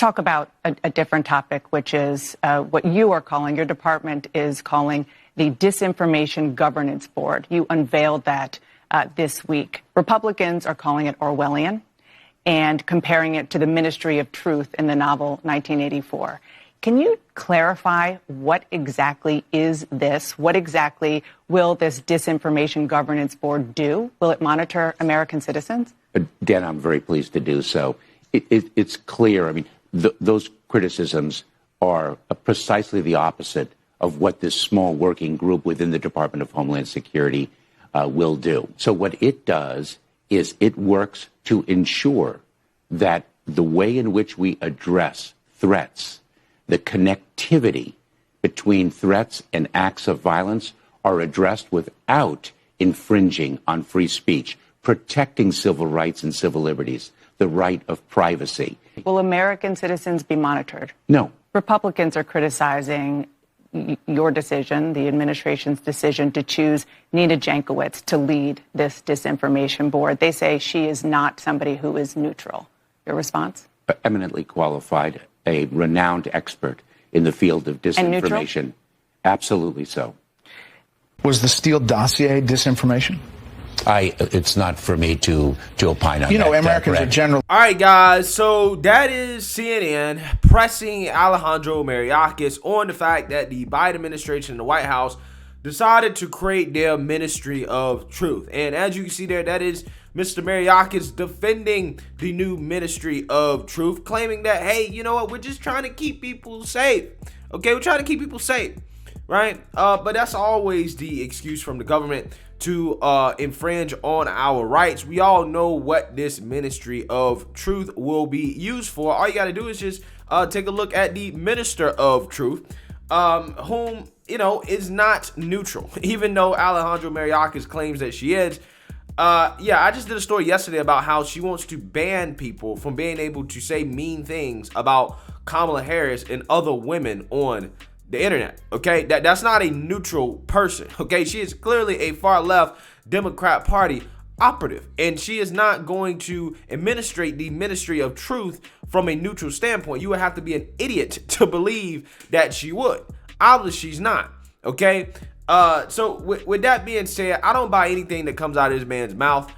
talk about a different topic, which is what you are calling, your department is calling the Disinformation Governance Board. You unveiled that this week. Republicans are calling it Orwellian and comparing it to the Ministry of Truth in the novel 1984. Can you clarify what exactly is this? What exactly will this Disinformation Governance Board do? Will it monitor American citizens? Dan, I'm very pleased to do so. It's clear. I mean, those criticisms are precisely the opposite of what this small working group within the Department of Homeland Security will do. So what it does is it works to ensure that the way in which we address threats, the connectivity between threats and acts of violence are addressed without infringing on free speech, protecting civil rights and civil liberties, the right of privacy. Will American citizens be monitored? No. Republicans are criticizing your decision, the administration's decision to choose Nina Jankowicz to lead this disinformation board. They say she is not somebody who is neutral. Your response? Eminently qualified, a renowned expert in the field of disinformation. Absolutely so. Was the Steele dossier disinformation? It's not for me to opine on. You know, Americans are generally. All right, guys. So that is CNN pressing Alejandro Mayorkas on the fact that the Biden administration and the White House decided to create their Ministry of Truth. And as you can see there, that is Mr. Mayorkas defending the new Ministry of Truth, claiming that, hey, you know what? We're just trying to keep people safe. Okay, we're trying to keep people safe, right? But that's always the excuse from the government to infringe on our rights. We all know what this Ministry of Truth will be used for. All you got to do is just take a look at the Minister of Truth, whom, you know, is not neutral, even though Alejandro Mayorkas claims that she is. Yeah, I just did a story yesterday about how she wants to ban people from being able to say mean things about Kamala Harris and other women on the internet. Okay, that's not a neutral person. Okay, she is clearly a far left Democrat Party operative, and she is not going to administrate the Ministry of Truth from a neutral standpoint. You would have to be an idiot to believe that she would. Obviously, she's not. Okay, so with that being said, I don't buy anything that comes out of this man's mouth.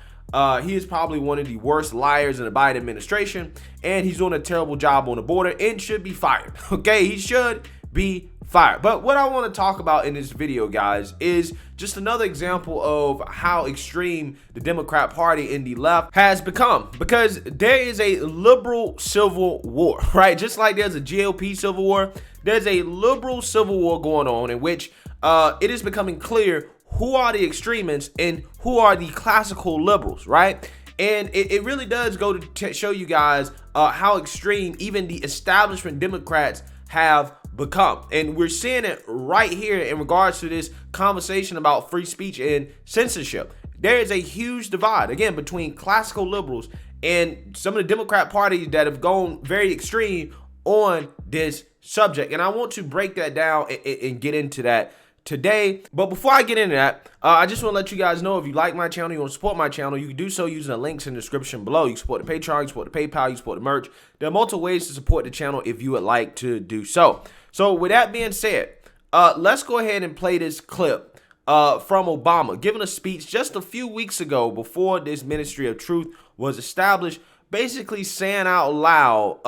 He is probably one of the worst liars in the Biden administration, and he's doing a terrible job on the border and should be fired. Okay, he should be fired. But what I want to talk about in this video, guys, is just another example of how extreme the Democrat Party in the left has become, because there is a liberal civil war, right? Just like there's a GOP civil war, there's a liberal civil war going on in which it is becoming clear who are the extremists and who are the classical liberals, right? And it really does go to show you guys how extreme even the establishment Democrats have become. And we're seeing it right here in regards to this conversation about free speech and censorship. There is a huge divide, again, between classical liberals and some of the Democrat parties that have gone very extreme on this subject. And I want to break that down and get into that today. But before I get into that, I just want to let you guys know, if you like my channel, you want to support my channel, you can do so using the links in the description below. You can support the Patreon, you support the PayPal, you support the merch. There are multiple ways to support the channel if you would like to do so. So with that being said, let's go ahead and play this clip from Obama giving a speech just a few weeks ago before this Ministry of Truth was established, basically saying out loud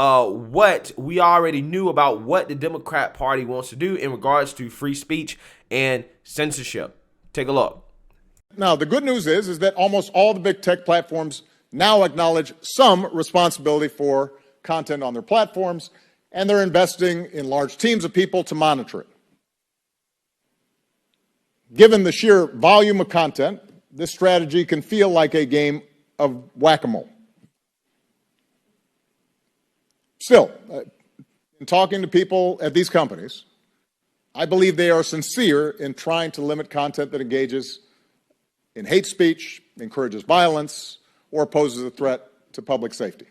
what we already knew about what the Democrat Party wants to do in regards to free speech and censorship. Take a look. Now, the good news is that almost all the big tech platforms now acknowledge some responsibility for content on their platforms, and they're investing in large teams of people to monitor it. Given the sheer volume of content, this strategy can feel like a game of whack-a-mole. Still, in talking to people at these companies, I believe they are sincere in trying to limit content that engages in hate speech, encourages violence, or poses a threat to public safety.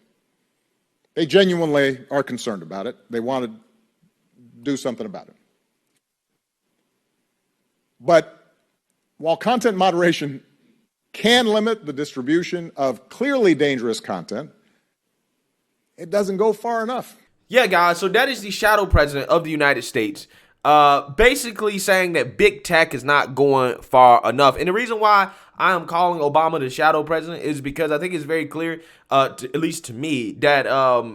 They genuinely are concerned about it. They want to do something about it. But while content moderation can limit the distribution of clearly dangerous content, it doesn't go far enough. Yeah, guys, so that is the shadow president of the United States, basically saying that big tech is not going far enough. And the reason why I am calling Obama the shadow president is because I think it's very clear, at least to me, that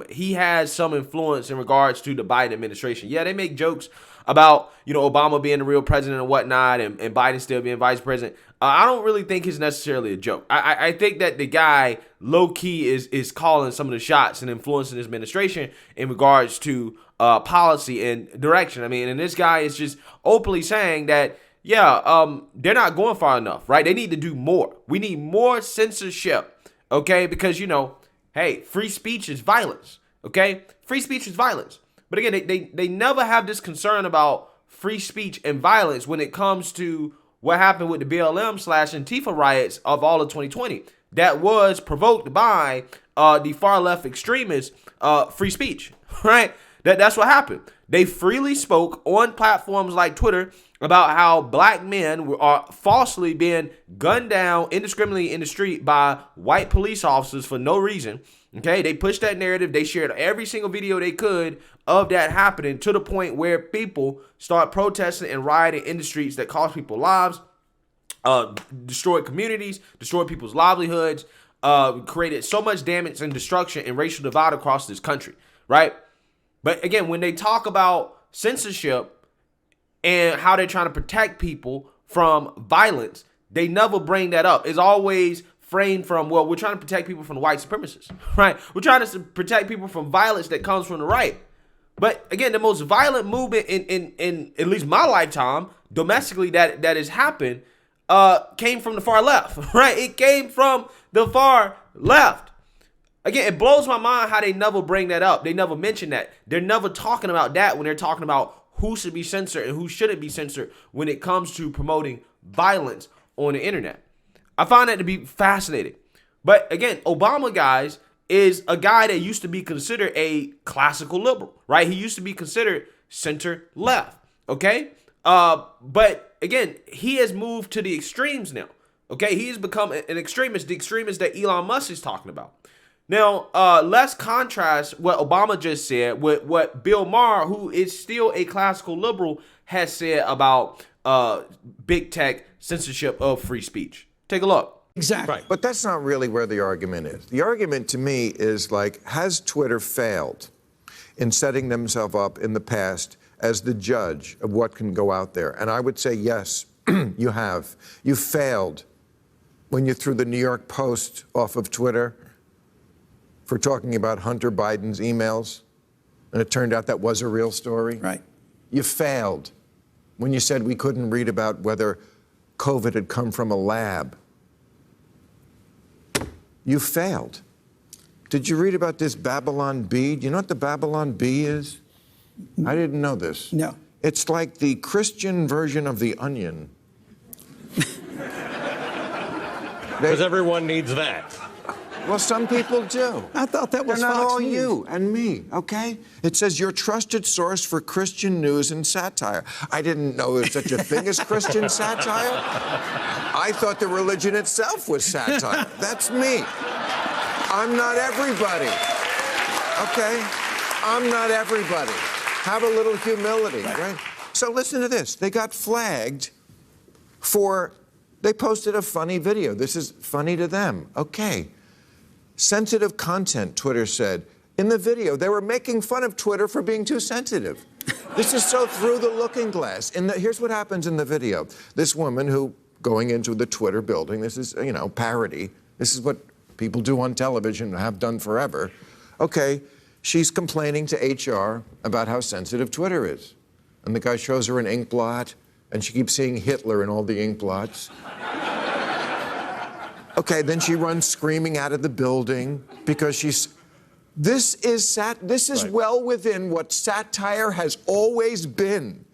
he has some influence in regards to the Biden administration. Yeah, they make jokes about, Obama being the real president and whatnot, and Biden still being vice president. I don't really think it's necessarily a joke. I think that the guy low-key is calling some of the shots and influencing his administration in regards to policy and direction. I mean, and this guy is just openly saying that, they're not going far enough, right? They need to do more. We need more censorship, okay? Because, hey, free speech is violence, okay? Free speech is violence. But again, they never have this concern about free speech and violence when it comes to what happened with the BLM/Antifa riots of all of 2020. That was provoked by the far left extremists' free speech, right? That's what happened. They freely spoke on platforms like Twitter about how black men are falsely being gunned down indiscriminately in the street by white police officers for no reason. Okay, they pushed that narrative. They shared every single video they could of that happening, to the point where people start protesting and rioting in the streets that cost people lives, destroyed communities, destroyed people's livelihoods, created so much damage and destruction and racial divide across this country, right? But again, when they talk about censorship and how they're trying to protect people from violence, they never bring that up. It's always framed from, well, we're trying to protect people from the white supremacists, right? We're trying to protect people from violence that comes from the right. But again, the most violent movement in at least my lifetime, domestically, that has happened, came from the far left, right? It came from the far left. Again, it blows my mind how they never bring that up. They never mention that. They're never talking about that when they're talking about who should be censored and who shouldn't be censored when it comes to promoting violence on the internet. I find that to be fascinating. But again, Obama, guys, is a guy that used to be considered a classical liberal, right? He used to be considered center left, okay? But again, he has moved to the extremes now, okay? He has become an extremist, the extremist that Elon Musk is talking about. Now, let's contrast what Obama just said with what Bill Maher, who is still a classical liberal, has said about big tech censorship of free speech. Take a look. Exactly. Right. But that's not really where the argument is. The argument to me is like, has Twitter failed in setting themselves up in the past as the judge of what can go out there? And I would say, yes, you have. You failed when you threw the New York Post off of Twitter for talking about Hunter Biden's emails, and it turned out that was a real story. Right. You failed when you said we couldn't read about whether COVID had come from a lab. You failed. Did you read about this Babylon Bee? Do you know what the Babylon Bee is? I didn't know this. No. It's like the Christian version of the Onion. Because everyone needs that. Well, some people do. I thought that was They're not Fox all News. you and me, okay? It says your trusted source for Christian news and satire. I didn't know there was such a thing as Christian satire. I thought the religion itself was satire. That's me. I'm not everybody, okay? I'm not everybody. Have a little humility, right? So listen to this. They got flagged for, they posted a funny video. This is funny to them. Okay. Sensitive content, Twitter said. In the video, they were making fun of Twitter for being too sensitive. This is so through the looking glass. Here's what happens in the video. This woman who, going into the Twitter building, this is, parody. This is what people do on television and have done forever. Okay, she's complaining to HR about how sensitive Twitter is. And the guy shows her an ink blot, and she keeps seeing Hitler in all the ink blots. Okay, then she runs screaming out of the building because she's... This is right. Well within what satire has always been.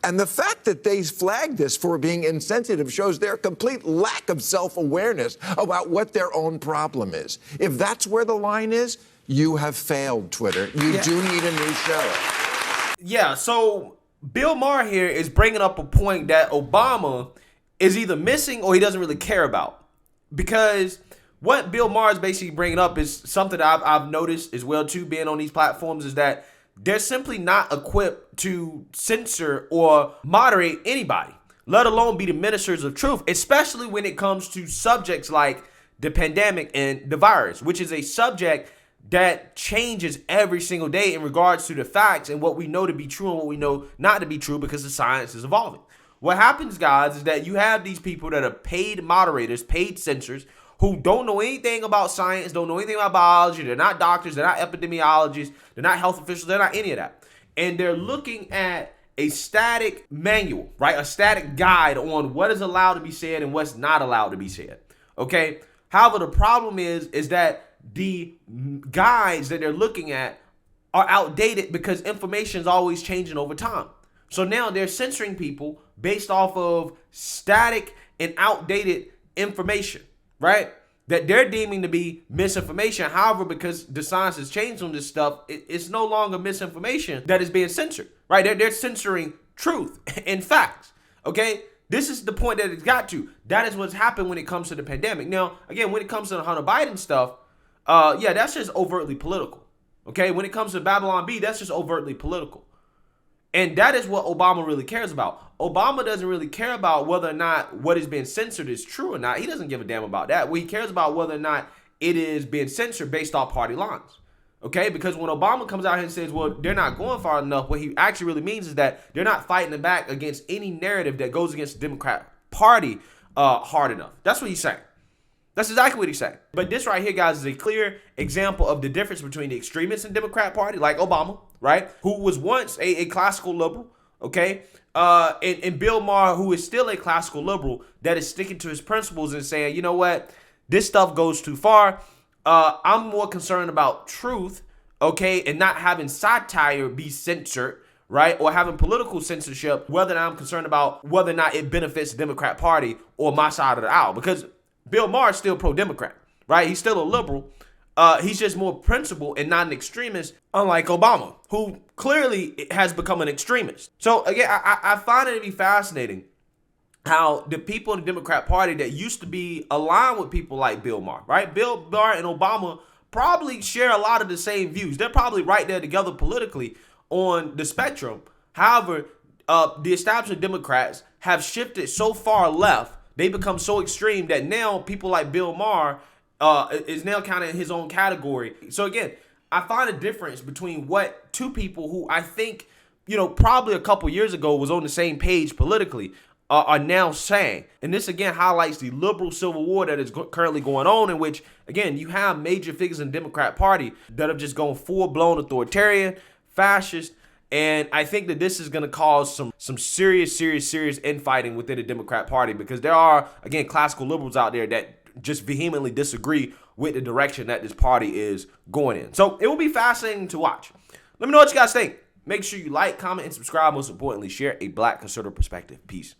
And the fact that they flagged this for being insensitive shows their complete lack of self-awareness about what their own problem is. If that's where the line is, you have failed, Twitter. You do need a new show. Yeah, so Bill Maher here is bringing up a point that Obama is either missing or he doesn't really care about. Because what Bill Maher is basically bringing up is something that I've noticed as well, too, being on these platforms, is that they're simply not equipped to censor or moderate anybody, let alone be the ministers of truth, especially when it comes to subjects like the pandemic and the virus, which is a subject that changes every single day in regards to the facts and what we know to be true and what we know not to be true, because the science is evolving. What happens, guys, is that you have these people that are paid moderators, paid censors, who don't know anything about science, don't know anything about biology. They're not doctors, they're not epidemiologists, they're not health officials, they're not any of that. And they're looking at a static manual, right? A static guide on what is allowed to be said and what's not allowed to be said, okay? However, the problem is that the guides that they're looking at are outdated because information is always changing over time. So now they're censoring people based off of static and outdated information, right? That they're deeming to be misinformation. However, because the science has changed on this stuff, it's no longer misinformation that is being censored, right? They're censoring truth and facts, okay? This is the point that it's got to. That is what's happened when it comes to the pandemic. Now, again, when it comes to the Hunter Biden stuff, yeah, that's just overtly political, okay? When it comes to Babylon B, that's just overtly political. And that is what Obama really cares about. Obama doesn't really care about whether or not what is being censored is true or not. He doesn't give a damn about that. What he cares about whether or not it is being censored based off party lines. Okay? Because when Obama comes out here and says, well, they're not going far enough, what he actually really means is that they're not fighting back against any narrative that goes against the Democrat Party hard enough. That's what he's saying. That's exactly what he's saying. But this right here, guys, is a clear example of the difference between the extremists in the Democrat Party, like Obama, right? Who was once a classical liberal, okay? And Bill Maher, who is still a classical liberal, that is sticking to his principles and saying, you know what? This stuff goes too far. I'm more concerned about truth, okay? And not having satire be censored, right? Or having political censorship, whether I'm concerned about whether or not it benefits the Democrat Party or my side of the aisle. Because Bill Maher is still pro-Democrat, right? He's still a liberal. He's just more principled and not an extremist, unlike Obama, who clearly has become an extremist. So again, I find it to be fascinating how the people in the Democrat Party that used to be aligned with people like Bill Maher, right? Bill Maher and Obama probably share a lot of the same views. They're probably right there together politically on the spectrum. However, the establishment Democrats have shifted so far left. They become so extreme that now people like Bill Maher is now kind of in his own category. So again, I find a difference between what two people who I think, you know, probably a couple years ago was on the same page politically are now saying. And this again highlights the liberal civil war that is currently going on, in which, again, you have major figures in the Democrat Party that have just gone full-blown authoritarian, fascist. And I think that this is going to cause some serious infighting within the Democrat Party, because there are, again, classical liberals out there that just vehemently disagree with the direction that this party is going in. So it will be fascinating to watch. Let me know what you guys think. Make sure you like, comment, and subscribe. Most importantly, share a Black conservative perspective. Peace.